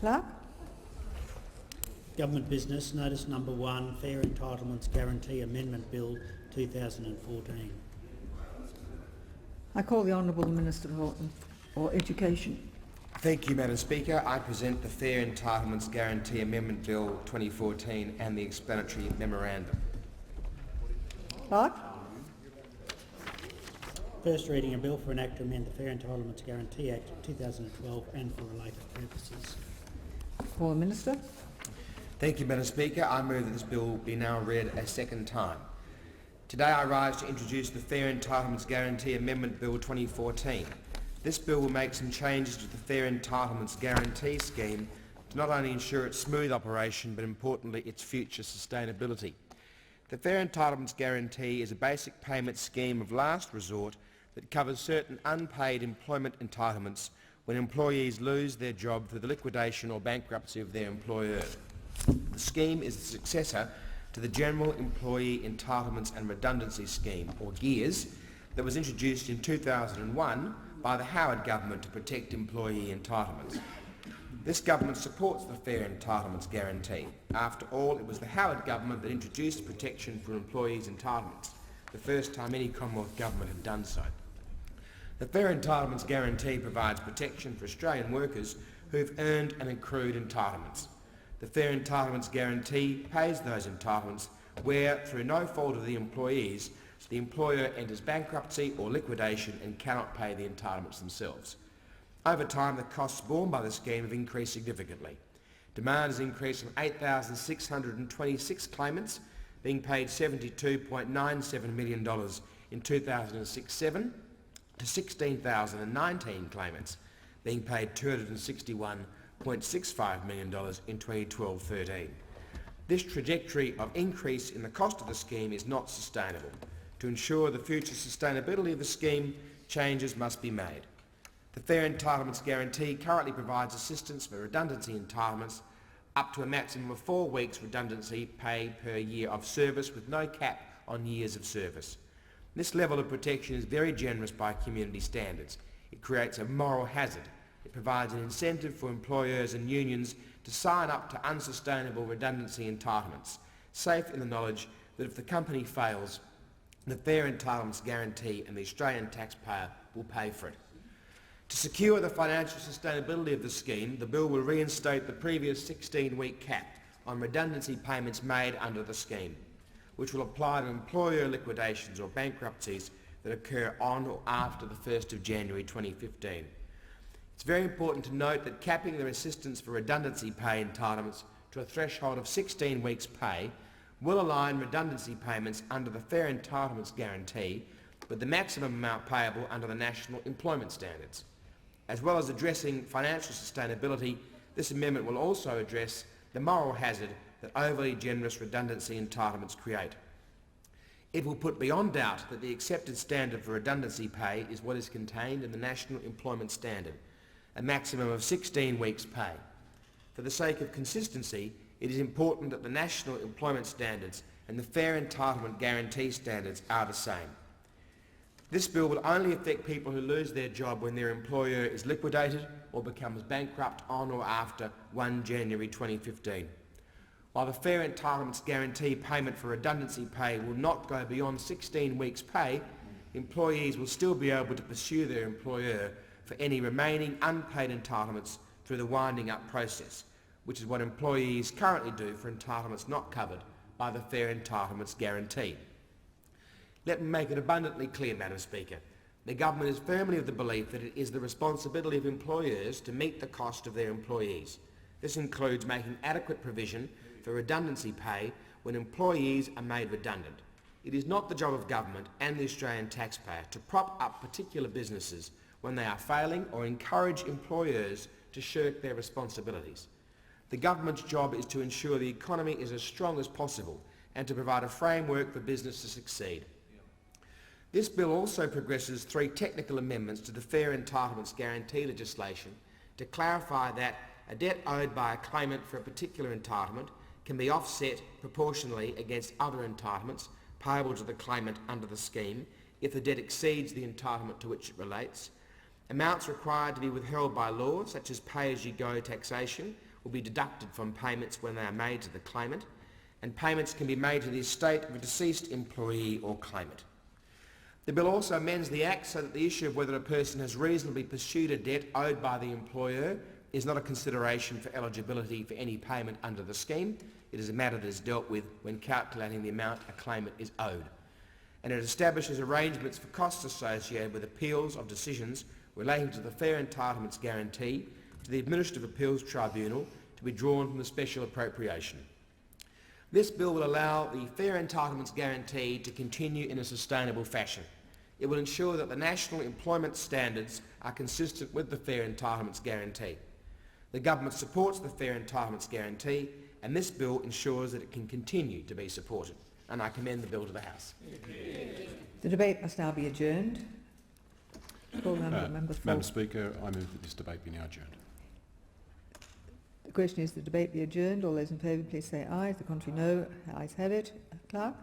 Clerk? Government business, notice number 1, Fair Entitlements Guarantee Amendment Bill 2014. I call the Honourable Minister for Education. Thank you, Madam Speaker. I present the Fair Entitlements Guarantee Amendment Bill 2014 and the explanatory memorandum. Clerk? First reading a bill for an act to amend the Fair Entitlements Guarantee Act 2012 and for related purposes. Call the Minister. Thank you, Madam Speaker. I move that this bill be now read a second time. Today I rise to introduce the Fair Entitlements Guarantee Amendment Bill 2014. This bill will make some changes to the Fair Entitlements Guarantee scheme to not only ensure its smooth operation but importantly its future sustainability. The Fair Entitlements Guarantee is a basic payment scheme of last resort that covers certain unpaid employment entitlements when employees lose their job through the liquidation or bankruptcy of their employer. The scheme is the successor to the General Employee Entitlements and Redundancy Scheme, or GEERS, that was introduced in 2001 by the Howard government to protect employee entitlements. This government supports the Fair Entitlements Guarantee. After all, it was the Howard government that introduced protection for employees' entitlements, the first time any Commonwealth government had done so. The Fair Entitlements Guarantee provides protection for Australian workers who have earned and accrued entitlements. The Fair Entitlements Guarantee pays those entitlements where, through no fault of the employees, the employer enters bankruptcy or liquidation and cannot pay the entitlements themselves. Over time, the costs borne by the scheme have increased significantly. Demand has increased from 8,626 claimants, being paid $72.97 million in 2006-07, to 16,019 claimants, being paid $261.65 million in 2012-13. This trajectory of increase in the cost of the scheme is not sustainable. To ensure the future sustainability of the scheme, changes must be made. The Fair Entitlements Guarantee currently provides assistance for redundancy entitlements up to a maximum of 4 weeks redundancy pay per year of service with no cap on years of service. This level of protection is very generous by community standards. It creates a moral hazard. It provides an incentive for employers and unions to sign up to unsustainable redundancy entitlements, safe in the knowledge that if the company fails, the Fair Entitlements Guarantee and the Australian taxpayer will pay for it. To secure the financial sustainability of the scheme, the bill will reinstate the previous 16-week cap on redundancy payments made under the scheme, which will apply to employer liquidations or bankruptcies that occur on or after the 1st of January 2015. It's very important to note that capping the assistance for redundancy pay entitlements to a threshold of 16 weeks' pay will align redundancy payments under the Fair Entitlements Guarantee with the maximum amount payable under the National Employment Standards. As well as addressing financial sustainability, this amendment will also address the moral hazard that overly generous redundancy entitlements create. It will put beyond doubt that the accepted standard for redundancy pay is what is contained in the National Employment Standard, a maximum of 16 weeks' pay. For the sake of consistency, it is important that the National Employment Standards and the Fair Entitlement Guarantee Standards are the same. This bill will only affect people who lose their job when their employer is liquidated or becomes bankrupt on or after 1 January 2015. While the Fair Entitlements Guarantee payment for redundancy pay will not go beyond 16 weeks' pay, employees will still be able to pursue their employer for any remaining unpaid entitlements through the winding up process, which is what employees currently do for entitlements not covered by the Fair Entitlements Guarantee. Let me make it abundantly clear, Madam Speaker, the government is firmly of the belief that it is the responsibility of employers to meet the cost of their employees. This includes making adequate provision for redundancy pay when employees are made redundant. It is not the job of government and the Australian taxpayer to prop up particular businesses when they are failing or encourage employers to shirk their responsibilities. The government's job is to ensure the economy is as strong as possible and to provide a framework for business to succeed. This bill also progresses 3 technical amendments to the Fair Entitlements Guarantee legislation to clarify that a debt owed by a claimant for a particular entitlement can be offset proportionally against other entitlements payable to the claimant under the scheme if the debt exceeds the entitlement to which it relates. Amounts required to be withheld by law, such as pay-as-you-go taxation, will be deducted from payments when they are made to the claimant, and payments can be made to the estate of a deceased employee or claimant. The bill also amends the Act so that the issue of whether a person has reasonably pursued a debt owed by the employer is not a consideration for eligibility for any payment under the scheme. It is a matter that is dealt with when calculating the amount a claimant is owed. And it establishes arrangements for costs associated with appeals of decisions relating to the Fair Entitlements Guarantee to the Administrative Appeals Tribunal to be drawn from the special appropriation. This bill will allow the Fair Entitlements Guarantee to continue in a sustainable fashion. It will ensure that the national employment standards are consistent with the Fair Entitlements Guarantee. The government supports the Fair Entitlements Guarantee, and this bill ensures that it can continue to be supported. And I commend the bill to the House. The debate must now be adjourned. Call Member for. Madam Speaker, I move that this debate be now adjourned. The question is the debate be adjourned. All those in favour please say aye. The contrary no. Ayes have it. Clerk?